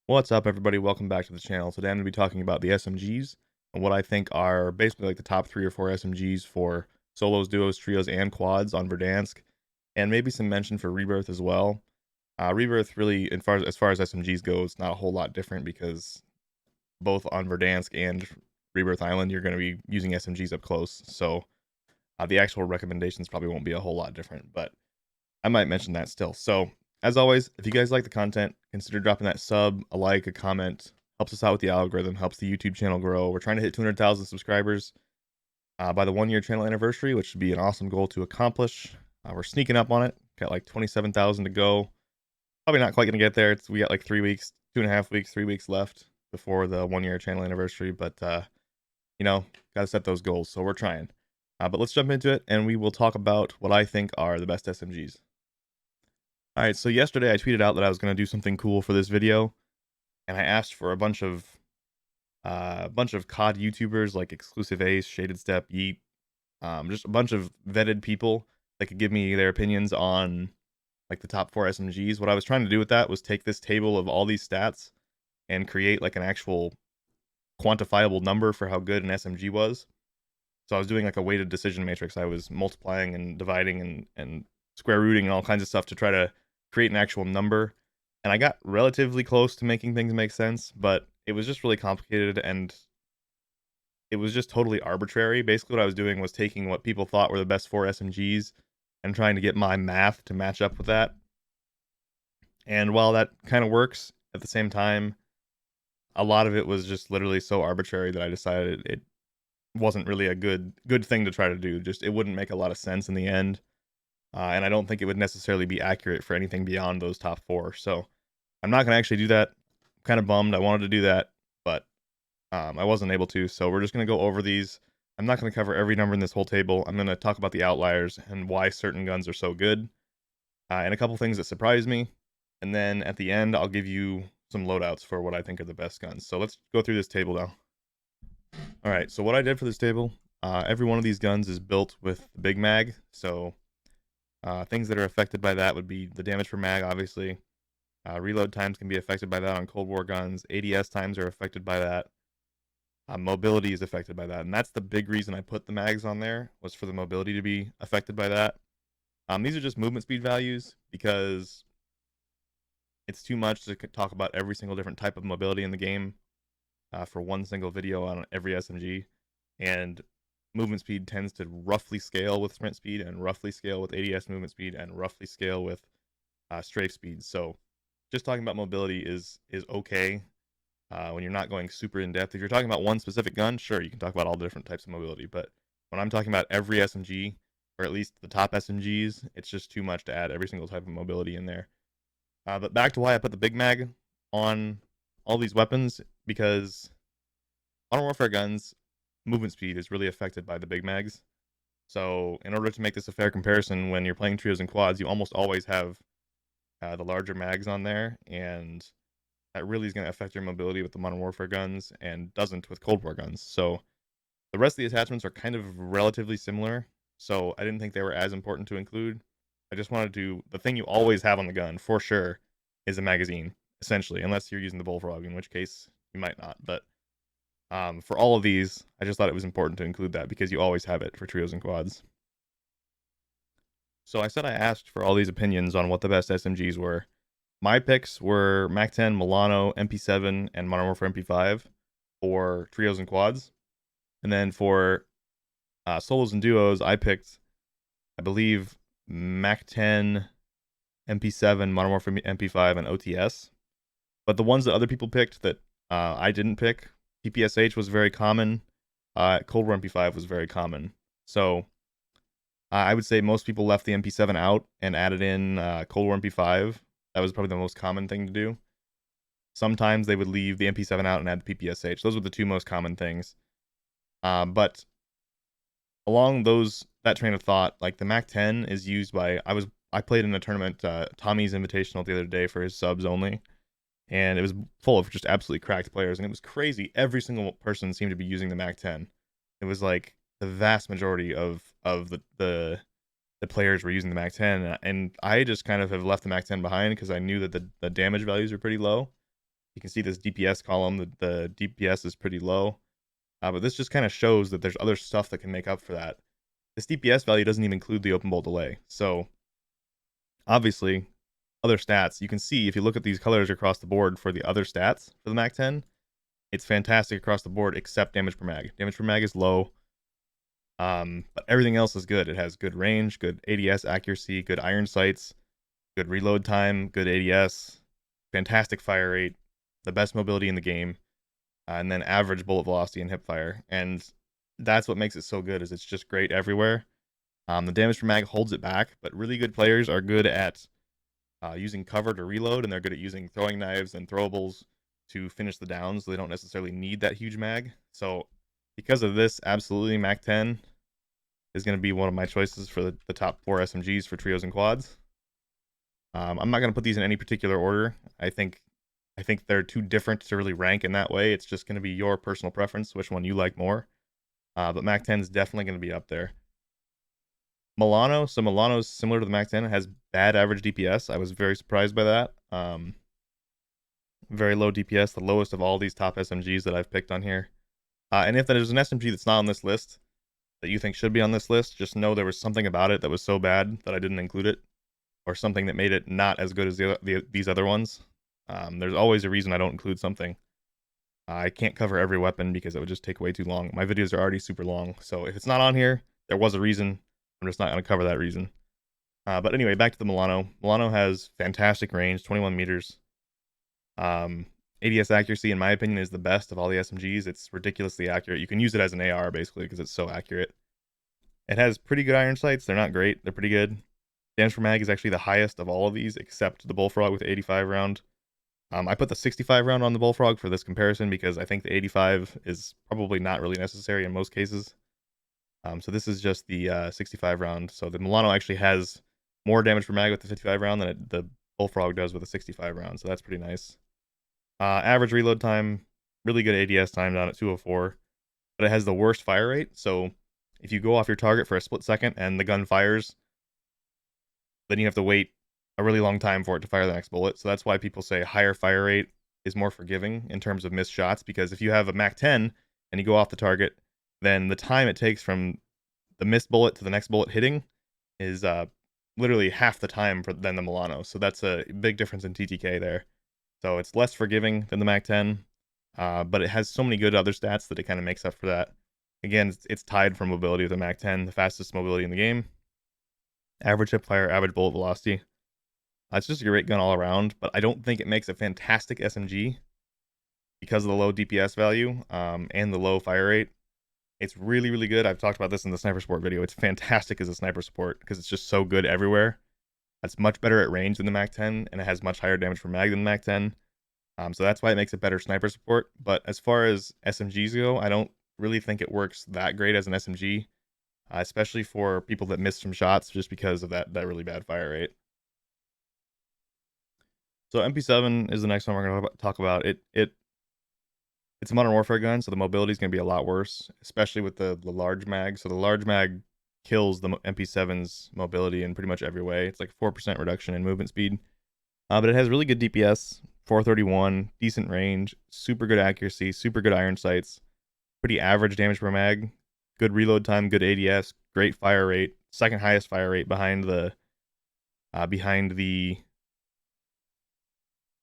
What's up, everybody? Welcome back to the channel. Today I'm going to be talking about the SMGs and what I think are basically like the top 3 or 4 SMGs for solos, duos, trios, and quads on Verdansk, and maybe some mention for Rebirth as well. Rebirth really, as far as SMGs go, it's not a whole lot different because both on Verdansk and Rebirth Island, you're going to be using SMGs up close. So the actual recommendations probably won't be a whole lot different, but I might mention that still. So, as always, if you guys like the content, consider dropping that sub, a like, a comment. Helps us out with the algorithm, helps the YouTube channel grow. We're trying to hit 200,000 subscribers by the 1 year channel anniversary, which should be an awesome goal to accomplish. We're sneaking up on it. Got like 27,000 to go. Probably not quite going to get there. We got like 3 weeks, 2.5 weeks, 3 weeks left before the 1 year channel anniversary. But, got to set those goals. So we're trying. But let's jump into it and we will talk about what I think are the best SMGs. All right, so yesterday I tweeted out that I was going to do something cool for this video, and I asked for a bunch of COD YouTubers like Exclusive Ace, Shaded Step, Yeet, just a bunch of vetted people that could give me their opinions on like the top 4 SMGs. What I was trying to do with that was take this table of all these stats and create like an actual quantifiable number for how good an SMG was. So I was doing like a weighted decision matrix. I was multiplying and dividing and square rooting and all kinds of stuff to try to create an actual number. And I got relatively close to making things make sense, but it was just really complicated and it was just totally arbitrary. Basically, what I was doing was taking what people thought were the best 4 SMGs and trying to get my math to match up with that. And while that kind of works, at the same time, a lot of it was just literally so arbitrary that I decided it wasn't really a good thing to try to do. Just it wouldn't make a lot of sense in the end. And I don't think it would necessarily be accurate for anything beyond those top 4. So I'm not going to actually do that. I'm kind of bummed. I wanted to do that, but I wasn't able to. So we're just going to go over these. I'm not going to cover every number in this whole table. I'm going to talk about the outliers and why certain guns are so good, and a couple things that surprised me. And then at the end, I'll give you some loadouts for what I think are the best guns. So let's go through this table now. All right, so what I did for this table, every one of these guns is built with the big mag. So things that are affected by that would be the damage per mag, obviously. Reload times can be affected by that on Cold War guns. ADS times are affected by that. Mobility is affected by that, and that's the big reason I put the mags on there, was for the mobility to be affected by that. These are just movement speed values because it's too much to talk about every single different type of mobility in the game for one single video on every SMG, and movement speed tends to roughly scale with sprint speed and roughly scale with ADS movement speed and roughly scale with strafe speed. So just talking about mobility is okay when you're not going super in depth. If you're talking about one specific gun, sure, you can talk about all different types of mobility. But when I'm talking about every SMG, or at least the top SMGs, it's just too much to add every single type of mobility in there. But back to why I put the big mag on all these weapons, because Modern Warfare guns, movement speed is really affected by the big mags. So in order to make this a fair comparison, when you're playing trios and quads, you almost always have the larger mags on there, and that really is going to affect your mobility with the Modern Warfare guns and doesn't with Cold War guns. So the rest of the attachments are kind of relatively similar, so I didn't think they were as important to include. I just wanted to, the thing you always have on the gun, for sure, is a magazine, essentially, unless you're using the Bullfrog, in which case you might not. But for all of these, I just thought it was important to include that because you always have it for trios and quads. So I said I asked for all these opinions on what the best SMGs were. My picks were MAC-10, Milano, MP7, and Modern Warfare MP5 for trios and quads. And then for solos and duos, I picked, I believe, MAC-10, MP7, Modern Warfare MP5, and OTS. But the ones that other people picked that I didn't pick, PPSH was very common. Cold War MP5 was very common. So I would say most people left the MP7 out and added in Cold War MP5. That was probably the most common thing to do. Sometimes they would leave the MP7 out and add the PPSH. Those were the 2 most common things. But along that train of thought, like the MAC-10 is used by, I played in a tournament, Tommy's Invitational the other day for his subs only, and it was full of just absolutely cracked players, and it was crazy. Every single person seemed to be using the MAC-10. It was like the vast majority of the players were using the MAC-10, and I just kind of have left the MAC-10 behind because I knew that the damage values are pretty low, You can see this DPS column, the DPS is pretty low. But this just kind of shows that there's other stuff that can make up for that. This DPS value doesn't even include the open bolt delay. So obviously, other stats, you can see if you look at these colors across the board for the other stats for the MAC-10, it's fantastic across the board except damage per mag. Damage per mag is low, but everything else is good. It has good range, good ADS accuracy, good iron sights, good reload time, good ADS, fantastic fire rate, the best mobility in the game, and then average bullet velocity and hip fire. And that's what makes it so good, is it's just great everywhere. The damage per mag holds it back, but really good players are good at using cover to reload, and they're good at using throwing knives and throwables to finish the downs. So they don't necessarily need that huge mag. So because of this, absolutely MAC-10 is going to be one of my choices for the top 4 SMGs for trios and quads. I'm not going to put these in any particular order. I think they're too different to really rank in that way. It's just going to be your personal preference, which one you like more. But MAC-10 is definitely going to be up there. Milano. So Milano's similar to the MAC-10. It has bad average DPS. I was very surprised by that. Very low DPS, the lowest of all these top SMGs that I've picked on here. And if there's an SMG that's not on this list that you think should be on this list, just know there was something about it that was so bad that I didn't include it, or something that made it not as good as these other ones. There's always a reason I don't include something. I can't cover every weapon because it would just take way too long. My videos are already super long, so if it's not on here, there was a reason. I'm just not going to cover that reason. But anyway, back to the Milano. Milano has fantastic range, 21 meters. ADS accuracy, in my opinion, is the best of all the SMGs. It's ridiculously accurate. You can use it as an AR, basically, because it's so accurate. It has pretty good iron sights. They're not great. They're pretty good. Damage per mag is actually the highest of all of these, except the Bullfrog with 85 round. I put the 65 round on the Bullfrog for this comparison because I think the 85 is probably not really necessary in most cases. So this is just the 65 round. So the Milano actually has more damage per mag with the 55 round than the Bullfrog does with the 65 round. So that's pretty nice. Average reload time, really good ADS time down at 204. But it has the worst fire rate. So if you go off your target for a split second and the gun fires, then you have to wait a really long time for it to fire the next bullet. So that's why people say higher fire rate is more forgiving in terms of missed shots, because if you have a MAC-10 and you go off the target, then the time it takes from the missed bullet to the next bullet hitting is literally half the time than the Milano. So that's a big difference in TTK there. So it's less forgiving than the MAC-10, but it has so many good other stats that it kind of makes up for that. Again, it's tied for mobility with the MAC-10, the fastest mobility in the game. Average hip fire, average bullet velocity. It's just a great gun all around, but I don't think it makes a fantastic SMG because of the low DPS value and the low fire rate. It's really, really good. I've talked about this in the sniper support video. It's fantastic as a sniper support because it's just so good everywhere. It's much better at range than the MAC-10, and it has much higher damage per mag than the MAC-10. So that's why it makes it better sniper support. But as far as SMGs go, I don't really think it works that great as an SMG, especially for people that miss some shots just because of that really bad fire rate. So MP7 is the next one we're going to talk about. It's a Modern Warfare gun, so the mobility is going to be a lot worse, especially with the large mag. So the large mag kills the MP7's mobility in pretty much every way. It's like 4% reduction in movement speed. But it has really good DPS, 431, decent range, super good accuracy, super good iron sights, pretty average damage per mag, good reload time, good ADS, great fire rate, second highest fire rate behind the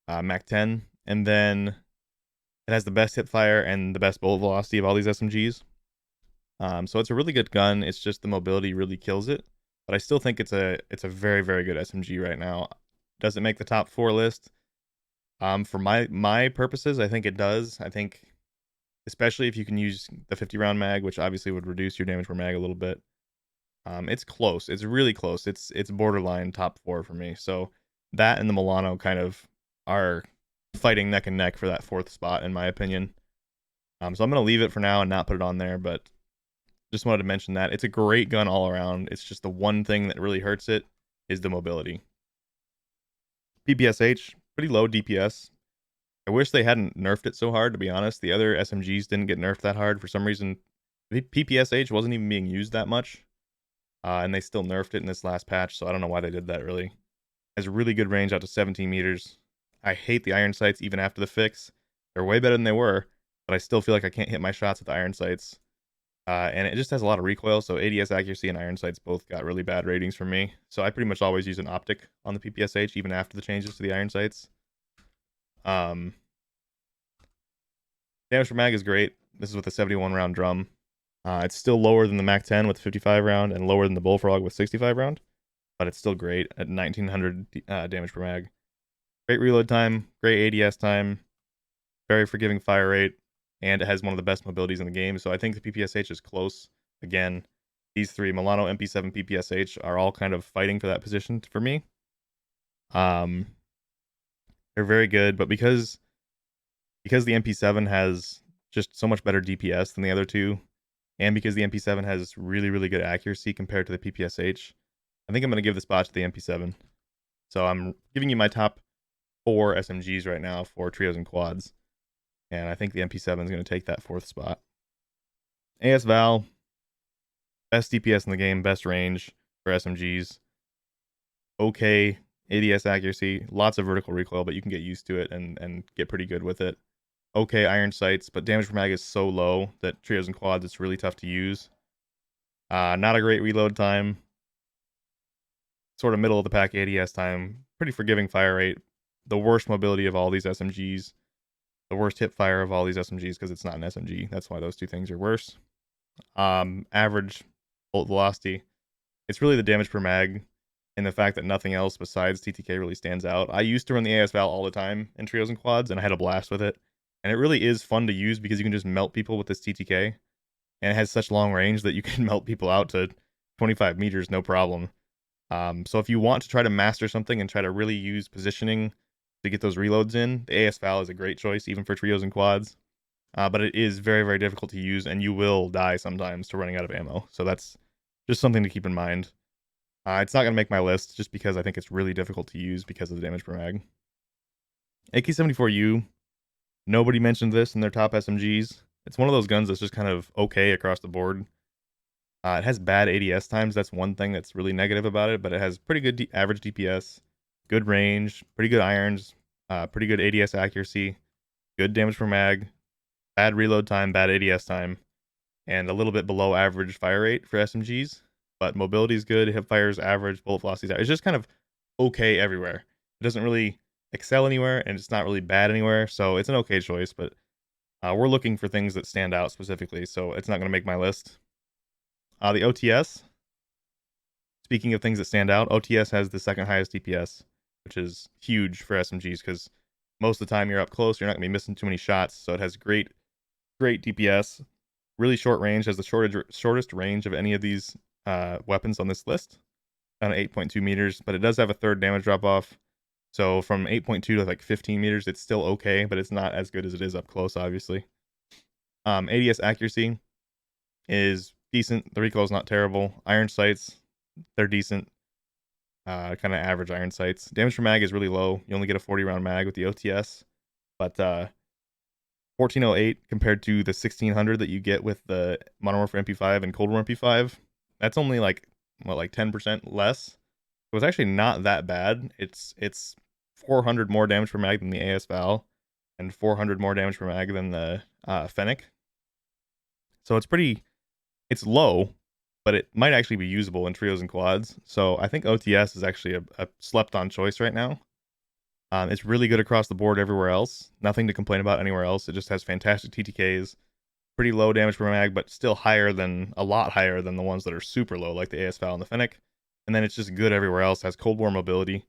MAC-10, and then it has the best hip fire and the best bullet velocity of all these SMGs. So it's a really good gun. It's just the mobility really kills it. But I still think it's a very, very good SMG right now. Does it make the top 4 list? For my purposes, I think it does. I think especially if you can use the 50 round mag, which obviously would reduce your damage per mag a little bit. It's close. It's really close. It's borderline top 4 for me. So that and the Milano kind of are fighting neck and neck for that 4th spot, in my opinion. So I'm going to leave it for now and not put it on there, but just wanted to mention that. It's a great gun all around. It's just the one thing that really hurts it is the mobility. PPSH, pretty low DPS. I wish they hadn't nerfed it so hard, to be honest. The other SMGs didn't get nerfed that hard. For some reason, PPSH wasn't even being used that much, and they still nerfed it in this last patch, so I don't know why they did that, really. It has really good range out to 17 meters. I hate the iron sights even after the fix. They're way better than they were, but I still feel like I can't hit my shots with the iron sights. And it just has a lot of recoil, so ADS accuracy and iron sights both got really bad ratings from me. So I pretty much always use an optic on the PPSH, even after the changes to the iron sights. Damage per mag is great. This is with a 71 round drum. It's still lower than the Mac 10 with 55 round and lower than the Bullfrog with 65 round, but it's still great at 1900 damage per mag. Great reload time, great ADS time, very forgiving fire rate, and it has one of the best mobilities in the game. So I think the PPSH is close. Again, these three, Milano, MP7, PPSH, are all kind of fighting for that position for me. They're very good, but because the MP7 has just so much better DPS than the other two, and because the MP7 has really, really good accuracy compared to the PPSH, I think I'm going to give the spot to the MP7. So I'm giving you my top 4 SMGs right now for trios and quads. And I think the MP7 is going to take that 4th spot. AS Val, best DPS in the game, best range for SMGs. Okay ADS accuracy, lots of vertical recoil, but you can get used to it and get pretty good with it. Okay iron sights, but damage per mag is so low that trios and quads, it's really tough to use. Not a great reload time. Sort of middle of the pack ADS time. Pretty forgiving fire rate. The worst mobility of all these SMGs. The worst hip fire of all these SMGs because it's not an SMG. That's why those two things are worse. Average bolt velocity. It's really the damage per mag and the fact that nothing else besides TTK really stands out. I used to run the AS Val all the time in trios and quads, and I had a blast with it. And it really is fun to use because you can just melt people with this TTK. And it has such long range that you can melt people out to 25 meters, no problem. So if you want to try to master something and try to really use positioning to get those reloads in, the AS Val is a great choice, even for trios and quads. But it is very, very difficult to use, and you will die sometimes to running out of ammo. So that's just something to keep in mind. It's not going to make my list just because I think it's really difficult to use because of the damage per mag. AK-74U, nobody mentioned this in their top SMGs. It's one of those guns that's just kind of okay across the board. It has bad ADS times. That's one thing that's really negative about it, but it has pretty good average DPS, good range, pretty good irons, pretty good ADS accuracy, good damage per mag, bad reload time, bad ADS time, and a little bit below average fire rate for SMGs. But mobility is good, hip fire is average, bullet velocity is average. It's just kind of okay everywhere. It doesn't really excel anywhere, and it's not really bad anywhere, so it's an okay choice, but we're looking for things that stand out specifically, so it's not going to make my list. The OTS, speaking of things that stand out, OTS has the second highest DPS, which is huge for SMGs because most of the time you're up close, you're not going to be missing too many shots, so it has great DPS, really short range, has the shortest range of any of these weapons on this list, on 8.2 meters, but it does have a third damage drop off. So from 8.2 to like 15 meters, it's still okay, but it's not as good as it is up close, obviously. ADS accuracy is decent. The recoil is not terrible. Iron sights, they're decent. Kind of average iron sights. Damage per mag is really low. You only get a 40 round mag with the OTS, but 1408 compared to the 1600 that you get with the Modern Warfare MP5 and Cold War MP5, that's only like 10% less. So it's actually not that bad. It's 400 more damage per mag than the AS Val and 400 more damage per mag than the Fennec. So it's low, but it might actually be usable in trios and quads. So I think OTS is actually a slept on choice right now. It's really good across the board everywhere else. Nothing to complain about anywhere else. It just has fantastic TTKs, pretty low damage per mag, but still a lot higher than the ones that are super low, like the AS Val and the Fennec. And then it's just good everywhere else. Has Cold War mobility,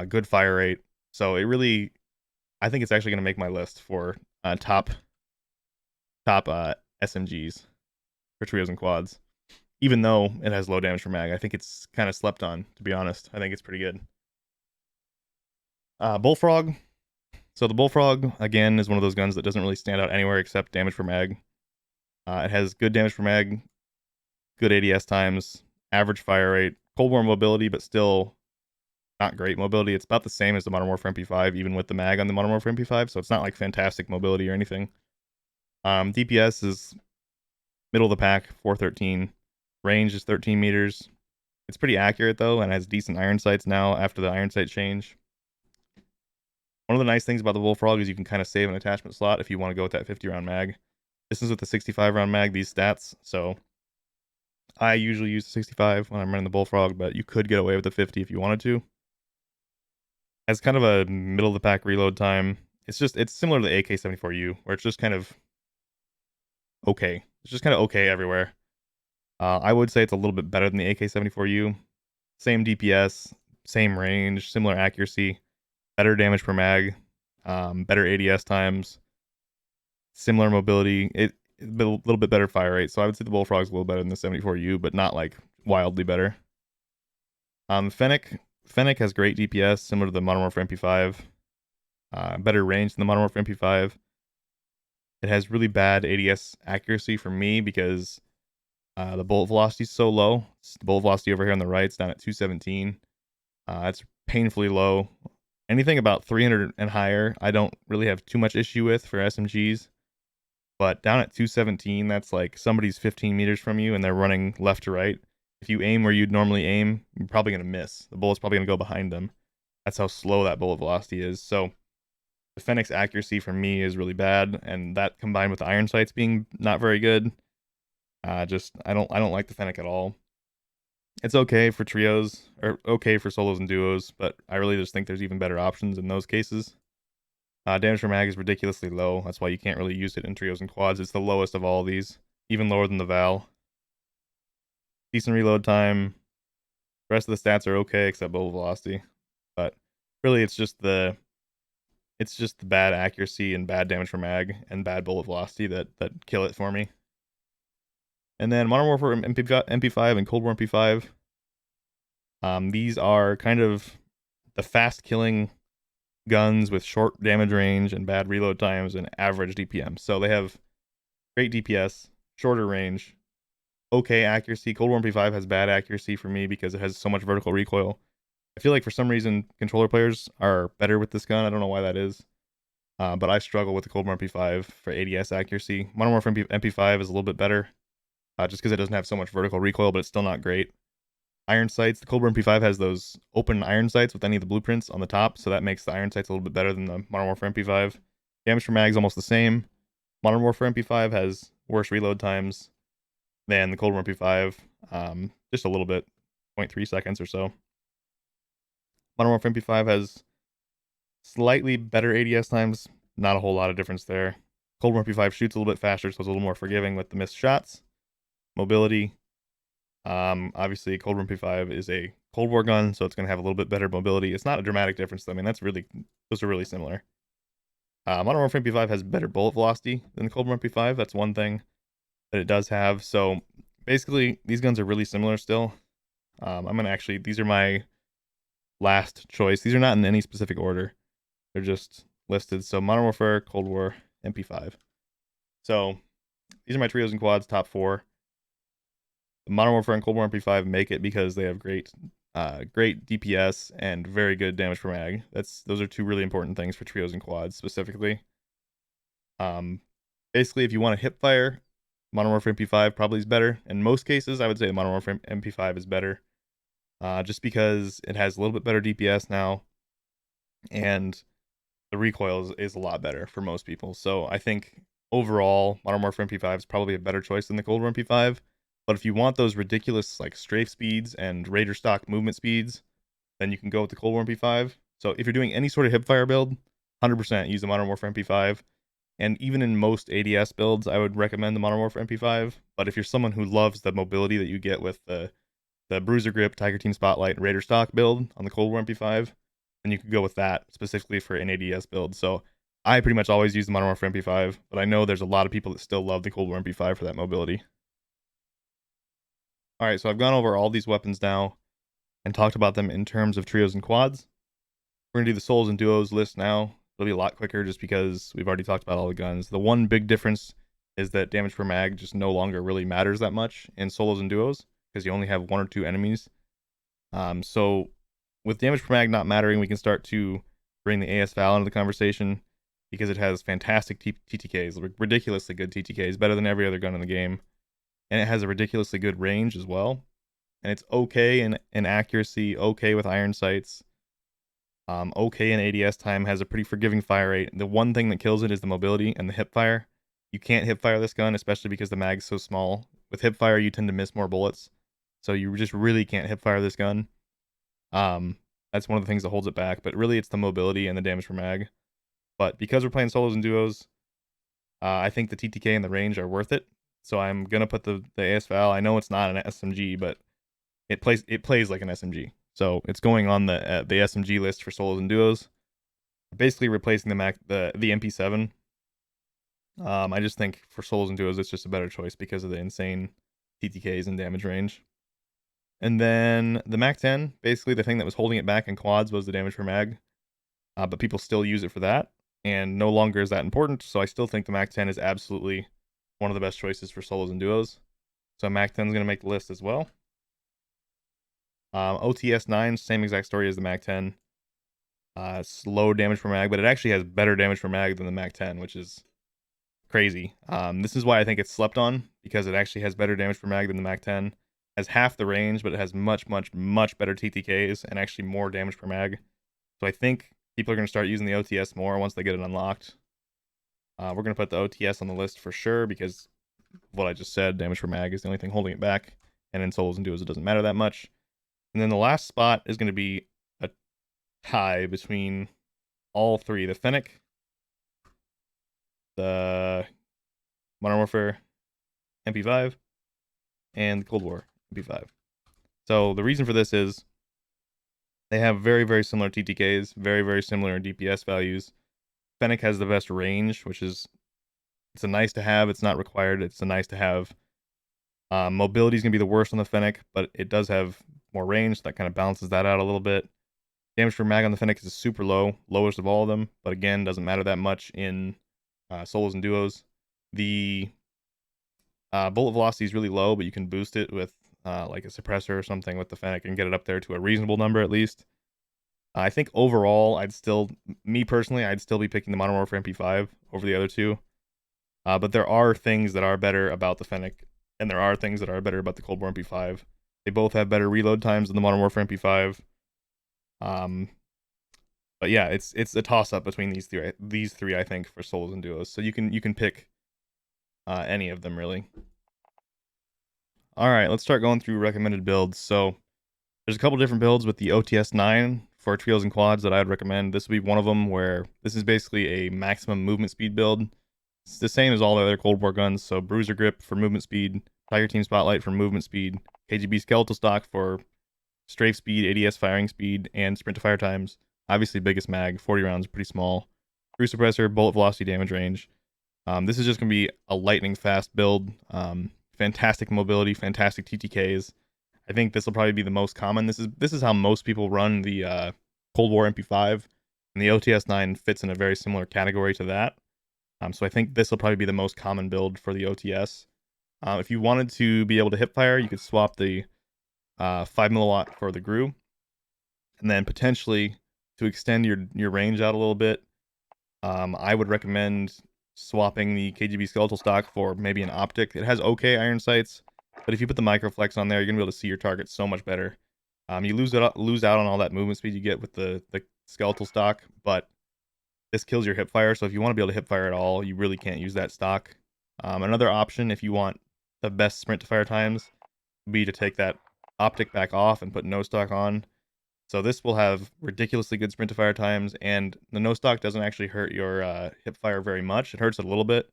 good fire rate. So I think it's actually going to make my list for top SMGs for trios and quads. Even though it has low damage per mag, I think it's kind of slept on, to be honest. I think it's pretty good. Bullfrog. So the Bullfrog, again, is one of those guns that doesn't really stand out anywhere except damage per mag. It has good damage per mag, good ADS times, average fire rate, Cold War mobility, but still not great mobility. It's about the same as the Modern Warfare MP5, even with the mag on the Modern Warfare MP5, so it's not like fantastic mobility or anything. DPS is middle of the pack, 413. Range is 13 meters. It's pretty accurate, though, and has decent iron sights now after the iron sight change. One of the nice things about the Bullfrog is you can kind of save an attachment slot if you want to go with that 50 round mag. This is with the 65 round mag, these stats, so I usually use the 65 when I'm running the Bullfrog, but you could get away with the 50 if you wanted to. As kind of a middle of the pack reload time, it's similar to the AK-74U, where it's just kind of okay. It's just kind of okay everywhere. I would say it's a little bit better than the AK-74U. Same DPS, same range, similar accuracy, better damage per mag, better ADS times, similar mobility. A little bit better fire rate. So I would say the Bullfrog's a little better than the 74U, but not like wildly better. Fennec has great DPS, similar to the Modern Warfare MP5. Better range than the Modern Warfare MP5. It has really bad ADS accuracy for me because the bullet velocity is so low. The bullet velocity over here on the right is down at 217. It's painfully low. Anything about 300 and higher, I don't really have too much issue with for SMGs. But down at 217, that's like somebody's 15 meters from you and they're running left to right. If you aim where you'd normally aim, you're probably going to miss. The bullet's probably going to go behind them. That's how slow that bullet velocity is. So the Fennec's accuracy for me is really bad, and that combined with the iron sights being not very good, I don't like the Fennec at all. It's okay for trios, or okay for solos and duos, but I really just think there's even better options in those cases. Damage per mag is ridiculously low. That's why you can't really use it in trios and quads. It's the lowest of all of these, even lower than the Val. Decent reload time. The rest of the stats are okay except bullet velocity, but really it's just the bad accuracy and bad damage per mag and bad bullet velocity that kill it for me. And then Modern Warfare MP5 and Cold War MP5. These are kind of the fast killing guns with short damage range and bad reload times and average DPM. So they have great DPS, shorter range, okay accuracy. Cold War MP5 has bad accuracy for me because it has so much vertical recoil. I feel like for some reason controller players are better with this gun. I don't know why that is. But I struggle with the Cold War MP5 for ADS accuracy. Modern Warfare MP5 is a little bit better, just because it doesn't have so much vertical recoil, but it's still not great. Iron sights, the Cold War MP5 has those open iron sights with any of the blueprints on the top, so that makes the iron sights a little bit better than the Modern Warfare MP5. Damage per mag is almost the same. Modern Warfare MP5 has worse reload times than the Cold War MP5, just a little bit, 0.3 seconds or so. Modern Warfare MP5 has slightly better ADS times, not a whole lot of difference there. Cold War MP5 shoots a little bit faster, so it's a little more forgiving with the missed shots. Mobility. Obviously, Cold War MP5 is a Cold War gun, so it's going to have a little bit better mobility. It's not a dramatic difference, though. I mean, those are really similar. Modern Warfare MP5 has better bullet velocity than the Cold War MP5. That's one thing that it does have. So basically, these guns are really similar still. These are my last choice. These are not in any specific order. They're just listed. So Modern Warfare, Cold War, MP5. So these are my trios and quads, top 4. Modern Warfare and Cold War MP5 make it because they have great DPS and very good damage per mag. Those are two really important things for trios and quads specifically. Basically, if you want to hip fire, Modern Warfare MP5 probably is better. In most cases, I would say Modern Warfare MP5 is better, just because it has a little bit better DPS now, and the recoil is a lot better for most people. So I think overall, Modern Warfare MP5 is probably a better choice than the Cold War MP5. But if you want those ridiculous like strafe speeds and Raider stock movement speeds, then you can go with the Cold War MP5. So if you're doing any sort of hipfire build, 100% use the Modern Warfare MP5. And even in most ADS builds, I would recommend the Modern Warfare MP5. But if you're someone who loves the mobility that you get with the Bruiser Grip, Tiger Team Spotlight, and Raider stock build on the Cold War MP5, then you could go with that specifically for an ADS build. So I pretty much always use the Modern Warfare MP5, but I know there's a lot of people that still love the Cold War MP5 for that mobility. Alright, so I've gone over all these weapons now and talked about them in terms of trios and quads. We're going to do the solos and duos list now. It'll be a lot quicker just because we've already talked about all the guns. The one big difference is that damage per mag just no longer really matters that much in solos and duos because you only have 1 or 2 enemies. So with damage per mag not mattering, we can start to bring the AS Val into the conversation because it has fantastic TTKs, ridiculously good TTKs, better than every other gun in the game. And it has a ridiculously good range as well. And it's okay in accuracy, okay with iron sights. Okay in ADS time, has a pretty forgiving fire rate. The one thing that kills it is the mobility and the hip fire. You can't hip fire this gun, especially because the mag's so small. With hip fire, you tend to miss more bullets, so you just really can't hip fire this gun. Um, that's one of the things that holds it back, but really it's the mobility and the damage per mag. But because we're playing solos and duos, I think the TTK and the range are worth it. So I'm gonna put the ASVAL. I know it's not an SMG, but it plays like an SMG. So it's going on the SMG list for solos and duos, basically replacing the MP7. I just think for solos and duos, it's just a better choice because of the insane TTKs and damage range. And then the Mac 10, basically the thing that was holding it back in quads was the damage per mag, but people still use it for that, and no longer is that important. So I still think the Mac 10 is absolutely one of the best choices for solos and duos. So Mac 10 is going to make the list as well. OTS 9, same exact story as the Mac 10. It's low damage per mag, but it actually has better damage per mag than the Mac 10, which is crazy. This is why I think it's slept on, because it actually has better damage per mag than the Mac 10. Has half the range, but it has much better TTKs and actually more damage per mag. So I think people are going to start using the OTS more once they get it unlocked. We're going to put the OTS on the list for sure, because what I just said, damage per mag is the only thing holding it back, and in solos and duos it doesn't matter that much. And then the last spot is going to be a tie between all three: the Fennec, the Modern Warfare MP5, and the Cold War MP5. So the reason for this is they have very similar TTKs, very similar DPS values. Fennec has the best range, which is, it's a nice to have. It's not required. It's a nice to have. Mobility is going to be the worst on the Fennec, but it does have more range. So that kind of balances that out a little bit. Damage per mag on the Fennec is super low, lowest of all of them, but again, doesn't matter that much in solos and duos. The bullet velocity is really low, but you can boost it with like a suppressor or something with the Fennec and get it up there to a reasonable number at least. I think overall, me personally, I'd still be picking the Modern Warfare MP5 over the other two. But there are things that are better about the Fennec, and there are things that are better about the Cold War MP5. They both have better reload times than the Modern Warfare MP5. But yeah, it's a toss up between these three, I think, for solos and duos. So you can pick any of them really. All right, let's start going through recommended builds. So there's a couple different builds with the OTS 9 for trios and quads that I'd recommend. This would be one of them, where this is basically a maximum movement speed build. It's the same as all the other Cold War guns. So Bruiser Grip for movement speed, Tiger Team Spotlight for movement speed, KGB Skeletal Stock for strafe speed, ADS firing speed, and sprint to fire times. Obviously biggest mag, 40 rounds, pretty small. Cruise suppressor, bullet velocity, damage range. This is just going to be a lightning fast build. Fantastic mobility, fantastic TTKs. I think this will probably be the most common. This is how most people run the Cold War MP5, and the OTS 9 fits in a very similar category to that. So I think this will probably be the most common build for the OTS. If you wanted to be able to hip fire, you could swap the 5 milliwatt for the GRU, and then potentially to extend your range out a little bit, I would recommend swapping the KGB Skeletal Stock for maybe an optic. It has okay iron sights, but if you put the microflex on there, you're gonna be able to see your target so much better. You lose out on all that movement speed you get with the skeletal stock, but this kills your hip fire. So if you want to be able to hip fire at all, you really can't use that stock. Another option, if you want the best sprint to fire times, would be to take that optic back off and put no stock on. So this will have ridiculously good sprint to fire times, and the no stock doesn't actually hurt your hip fire very much. It hurts it a little bit,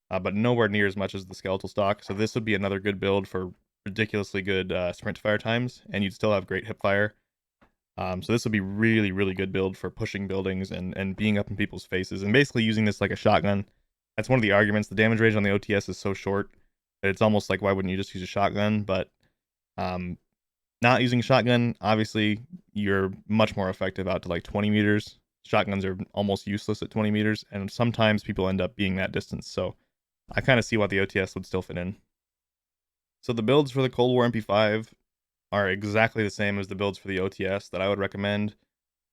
but nowhere near as much as the skeletal stock. So this would be another good build for ridiculously good sprint to fire times, and you'd still have great hip fire. So this would be really good build for pushing buildings and being up in people's faces, and basically using this like a shotgun. That's one of the arguments. The damage range on the OTS is so short that it's almost like, why wouldn't you just use a shotgun? But not using shotgun, obviously you're much more effective out to like 20 meters. Shotguns are almost useless at 20 meters, and sometimes people end up being that distance. So I kind of see why the OTS would still fit in. So the builds for the Cold War MP5 are exactly the same as the builds for the OTS that I would recommend.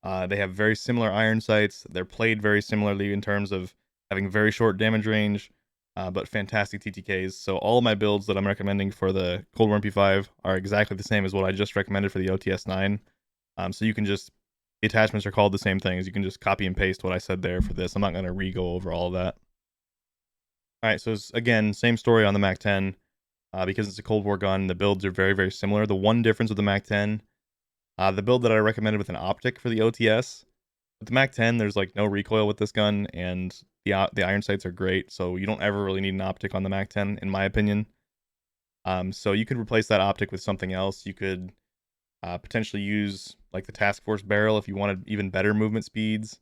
They have very similar iron sights. They're played very similarly in terms of having very short damage range, but fantastic TTKs. So all of my builds that I'm recommending for the Cold War MP5 are exactly the same as what I just recommended for the OTS 9. So you can just The attachments are called the same things. You can just copy and paste what I said there for this. I'm not going to re-go over all of that. All right, so it's, again, same story on the Mac 10. Because it's a Cold War gun, the builds are very, very similar. The one difference with the Mac 10, the build that I recommended with an optic for the OTS, with the Mac 10, there's like no recoil with this gun, and the iron sights are great, so you don't ever really need an optic on the Mac 10, in my opinion. So you could replace that optic with something else. You could potentially use like the Task Force barrel if you wanted even better movement speeds.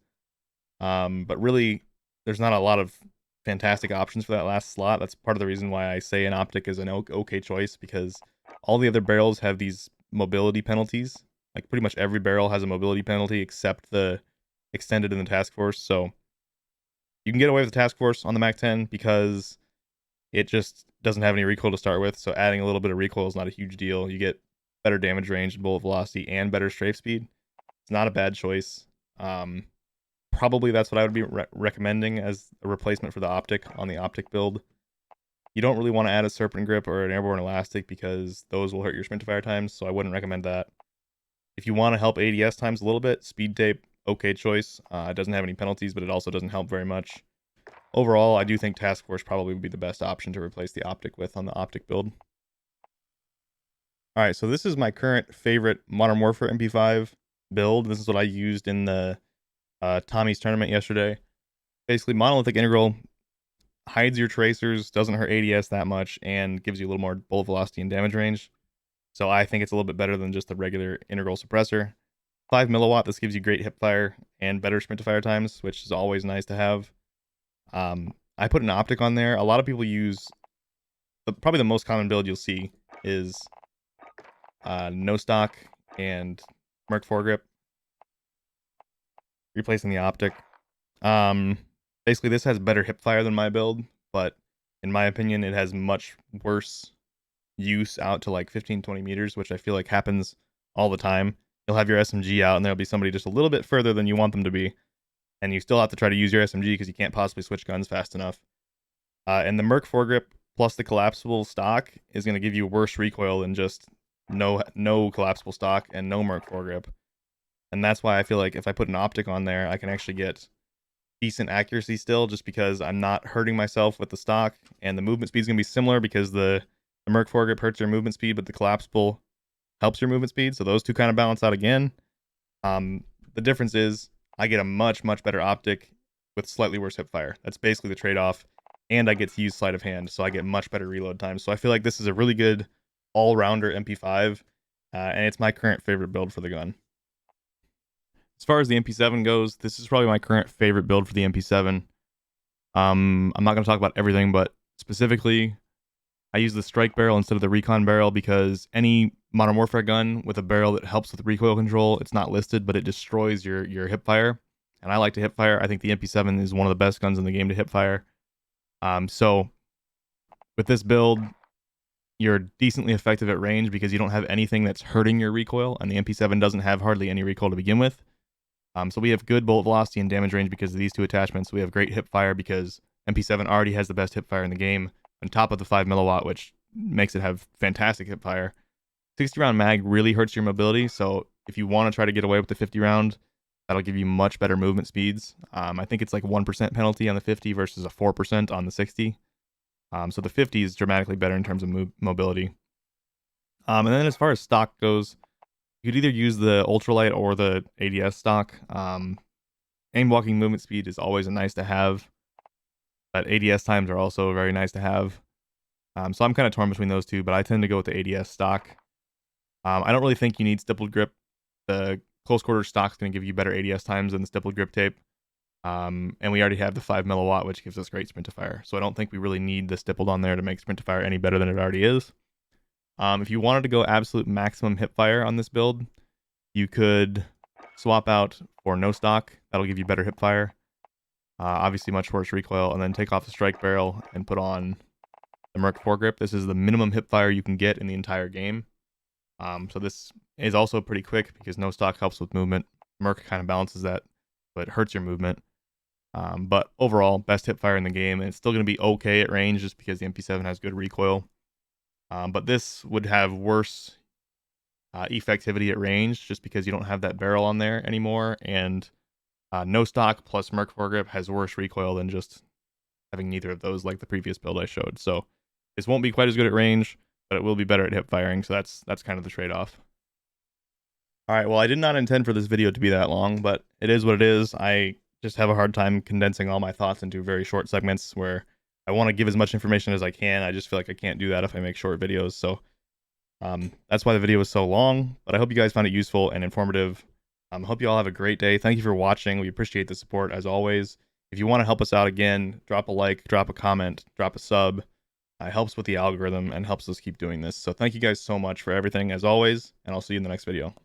But really, there's not a lot of fantastic options for that last slot. That's part of the reason why I say an optic is an okay choice, because all the other barrels have these mobility penalties. Like pretty much every barrel has a mobility penalty except the extended in the Task Force. So you can get away with the Task Force on the Mac 10 because it just doesn't have any recoil to start with. So adding a little bit of recoil is not a huge deal. You get better damage range, bullet velocity, and better strafe speed. It's not a bad choice. Probably that's what I would be recommending as a replacement for the optic on the optic build. You don't really want to add a serpent grip or an airborne elastic because those will hurt your sprint to fire times, so I wouldn't recommend that. If you want to help ADS times a little bit, speed tape, okay choice. It doesn't have any penalties, but it also doesn't help very much. Overall, I do think Task Force probably would be the best option to replace the optic with on the optic build. Alright, so this is my current favorite Modern Warfare MP5 build. This is what I used in the Tommy's tournament yesterday. Basically, monolithic integral hides your tracers, doesn't hurt ADS that much, and gives you a little more bullet velocity and damage range. So I think it's a little bit better than just the regular integral suppressor. 5 milliwatt, this gives you great hip fire and better sprint to fire times, which is always nice to have. I put an optic on there. A lot of people use, probably the most common build you'll see is no stock and Merc foregrip, replacing the optic. Basically, this has better hip fire than my build, but in my opinion, it has much worse use out to like 15-20 meters, which I feel like happens all the time. You'll have your SMG out, and there'll be somebody just a little bit further than you want them to be, and you still have to try to use your SMG because you can't possibly switch guns fast enough. And the Merc foregrip plus the collapsible stock is going to give you worse recoil than just no collapsible stock and no Merc foregrip. And that's why I feel like if I put an optic on there, I can actually get decent accuracy still, just because I'm not hurting myself with the stock, and the movement speed is going to be similar because the Merc foregrip hurts your movement speed, but the collapsible helps your movement speed. So those two kind of balance out again. The difference is I get a much, much better optic with slightly worse hip fire. That's basically the trade-off. And I get to use sleight of hand, so I get much better reload time. So I feel like this is a really good all-rounder MP5, and it's my current favorite build for the gun. As far as the MP7 goes, this is probably my current favorite build for the MP7. I'm not going to talk about everything, but specifically, I use the strike barrel instead of the recon barrel because any Modern Warfare gun with a barrel that helps with recoil control, it's not listed, but it destroys your hip fire. And I like to hip fire. I think the MP7 is one of the best guns in the game to hip fire. So with this build, you're decently effective at range because you don't have anything that's hurting your recoil, and the MP7 doesn't have hardly any recoil to begin with. So we have good bullet velocity and damage range because of these two attachments. We have great hip fire because MP7 already has the best hip fire in the game, on top of the 5 milliwatt, which makes it have fantastic hip fire. 60 round mag really hurts your mobility, so if you want to try to get away with the 50 round, that'll give you much better movement speeds. I think it's like 1% penalty on the 50 versus a 4% on the 60. So the 50 is dramatically better in terms of mobility. And then as far as stock goes, you could either use the ultralight or the ADS stock. Aim walking movement speed is always a nice to have, but ADS times are also very nice to have. So I'm kind of torn between those two, but I tend to go with the ADS stock. I don't really think you need stippled grip. The close quarter stock is going to give you better ADS times than the stippled grip tape. And we already have the 5 milliwatt, which gives us great sprint to fire. So I don't think we really need the stippled on there to make sprint to fire any better than it already is. If you wanted to go absolute maximum hip fire on this build, you could swap out for no stock. That'll give you better hip fire. Obviously much worse recoil, and then take off the strike barrel and put on the Merc foregrip. This is the minimum hip fire you can get in the entire game. So this is also pretty quick because no stock helps with movement. Merc kind of balances that, but hurts your movement. But overall, best hip fire in the game, and it's still going to be okay at range just because the MP7 has good recoil. But this would have worse effectivity at range, just because you don't have that barrel on there anymore, and no stock plus Merc foregrip has worse recoil than just having neither of those, like the previous build I showed. So this won't be quite as good at range, but it will be better at hip firing, so that's kind of the trade-off. Alright, well, I did not intend for this video to be that long, but it is what it is. I just have a hard time condensing all my thoughts into very short segments where I want to give as much information as I can. I just feel like I can't do that if I make short videos, so that's why the video was so long, but I hope you guys found it useful and informative. I hope you all have a great day. Thank you for watching. We appreciate the support, as always. If you want to help us out again, drop a like, drop a comment, drop a sub. It helps with the algorithm and helps us keep doing this. So thank you guys so much for everything, as always, and I'll see you in the next video.